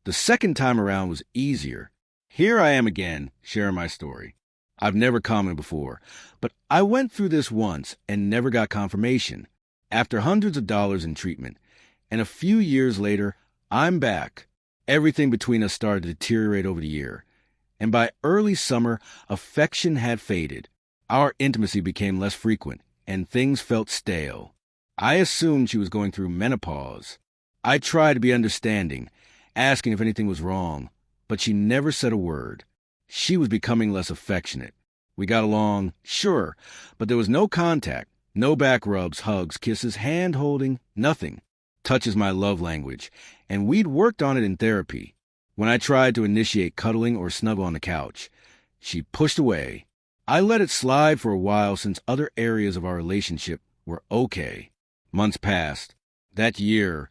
The second time around was easier. Here I am again, sharing my story. I've never commented before, but I went through this once and never got confirmation. After hundreds of dollars in treatment, and a few years later, I'm back. Everything between us started to deteriorate over the year, and by early summer, affection had faded. Our intimacy became less frequent, and things felt stale. I assumed she was going through menopause. I tried to be understanding, asking if anything was wrong, but she never said a word. She was becoming less affectionate. We got along, sure, but there was no contact, no back rubs, hugs, kisses, hand-holding, nothing. Touch is my love language, and we'd worked on it in therapy. When I tried to initiate cuddling or snuggle on the couch, she pushed away. I let it slide for a while since other areas of our relationship were okay. Months passed. That year,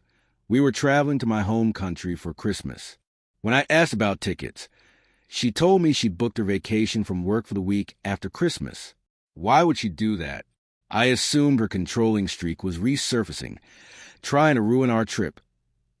we were traveling to my home country for Christmas. When I asked about tickets, she told me she'd booked her vacation from work for the week after Christmas. Why would she do that? I assumed her controlling streak was resurfacing, trying to ruin our trip,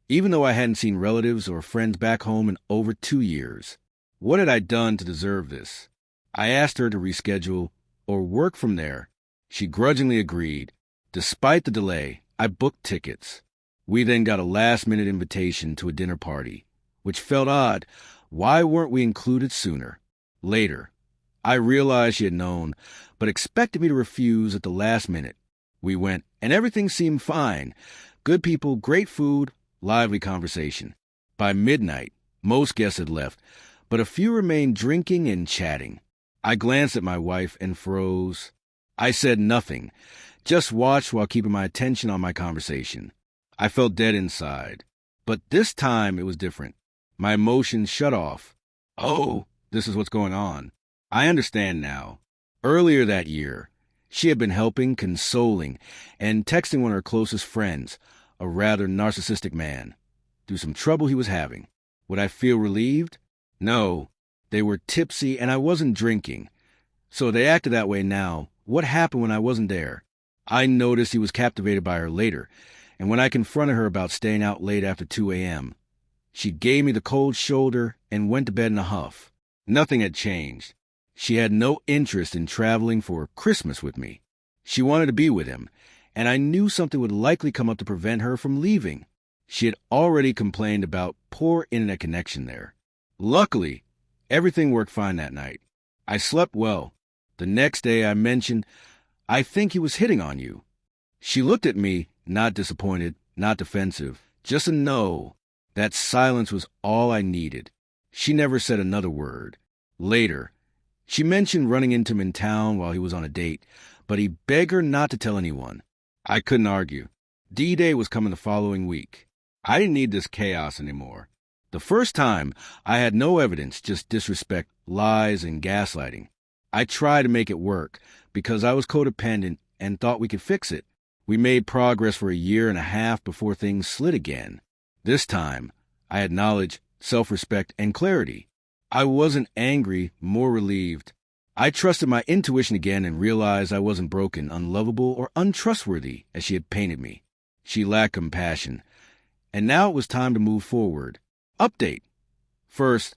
even though I hadn't seen relatives or friends back home in over 2 years. What had I done to deserve this? I asked her to reschedule or work from there. She grudgingly agreed. Despite the delay, I booked tickets. We then got a last-minute invitation to a dinner party, which felt odd. Why weren't we included sooner? Later, I realized she had known, but expected me to refuse at the last minute. We went, and everything seemed fine. Good people, great food, lively conversation. By midnight, most guests had left, but a few remained drinking and chatting. I glanced at my wife and froze. I said nothing, just watched while keeping my attention on my conversation. I felt dead inside, but this time it was different. My emotions shut off. Oh, this is what's going on. I understand now. Earlier that year, she had been helping, consoling, and texting one of her closest friends, a rather narcissistic man, through some trouble he was having. Would I feel relieved? No. They were tipsy and I wasn't drinking. So they acted that way now. What happened when I wasn't there? I noticed he was captivated by her later, and when I confronted her about staying out late after 2 a.m., she gave me the cold shoulder and went to bed in a huff. Nothing had changed. She had no interest in traveling for Christmas with me. She wanted to be with him, and I knew something would likely come up to prevent her from leaving. She had already complained about poor internet connection there. Luckily, everything worked fine that night. I slept well. The next day I mentioned, I think he was hitting on you. She looked at me, not disappointed, not defensive, just a no. That silence was all I needed. She never said another word. Later, she mentioned running into him in town while he was on a date, but he begged her not to tell anyone. I couldn't argue. D-Day was coming the following week. I didn't need this chaos anymore. The first time, I had no evidence, just disrespect, lies, and gaslighting. I tried to make it work because I was codependent and thought we could fix it. We made progress for a year and a half before things slid again. This time, I had knowledge, self-respect, and clarity. I wasn't angry, more relieved. I trusted my intuition again and realized I wasn't broken, unlovable, or untrustworthy as she had painted me. She lacked compassion. And now it was time to move forward. Update. First,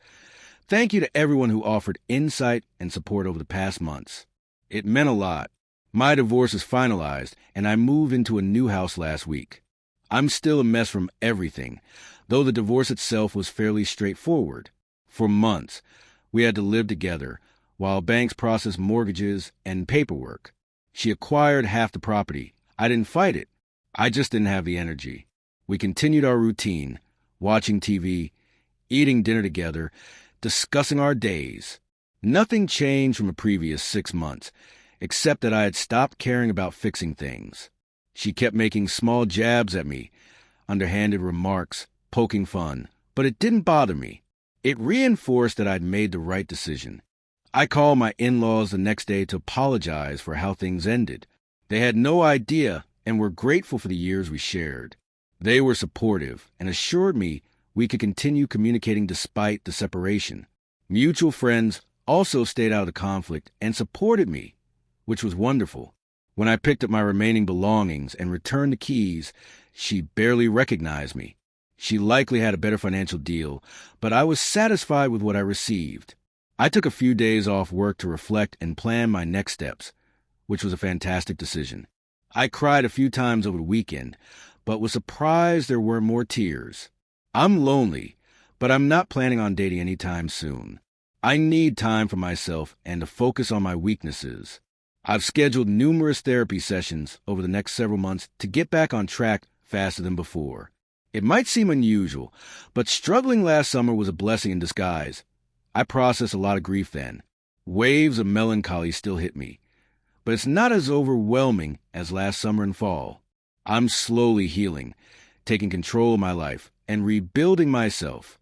thank you to everyone who offered insight and support over the past months. It meant a lot. My divorce is finalized, and I moved into a new house last week. I'm still a mess from everything, though the divorce itself was fairly straightforward. For months, we had to live together, while banks processed mortgages and paperwork. She acquired half the property. I didn't fight it. I just didn't have the energy. We continued our routine, watching TV, eating dinner together, discussing our days. Nothing changed from the previous 6 months, except that I had stopped caring about fixing things. She kept making small jabs at me, underhanded remarks, poking fun, but it didn't bother me. It reinforced that I'd made the right decision. I called my in-laws the next day to apologize for how things ended. They had no idea and were grateful for the years we shared. They were supportive and assured me we could continue communicating despite the separation. Mutual friends also stayed out of the conflict and supported me, which was wonderful. When I picked up my remaining belongings and returned the keys, she barely recognized me. She likely had a better financial deal, but I was satisfied with what I received. I took a few days off work to reflect and plan my next steps, which was a fantastic decision. I cried a few times over the weekend, but was surprised there weren't more tears. I'm lonely, but I'm not planning on dating anytime soon. I need time for myself and to focus on my weaknesses. I've scheduled numerous therapy sessions over the next several months to get back on track faster than before. It might seem unusual, but struggling last summer was a blessing in disguise. I processed a lot of grief then. Waves of melancholy still hit me, but it's not as overwhelming as last summer and fall. I'm slowly healing, taking control of my life, and rebuilding myself.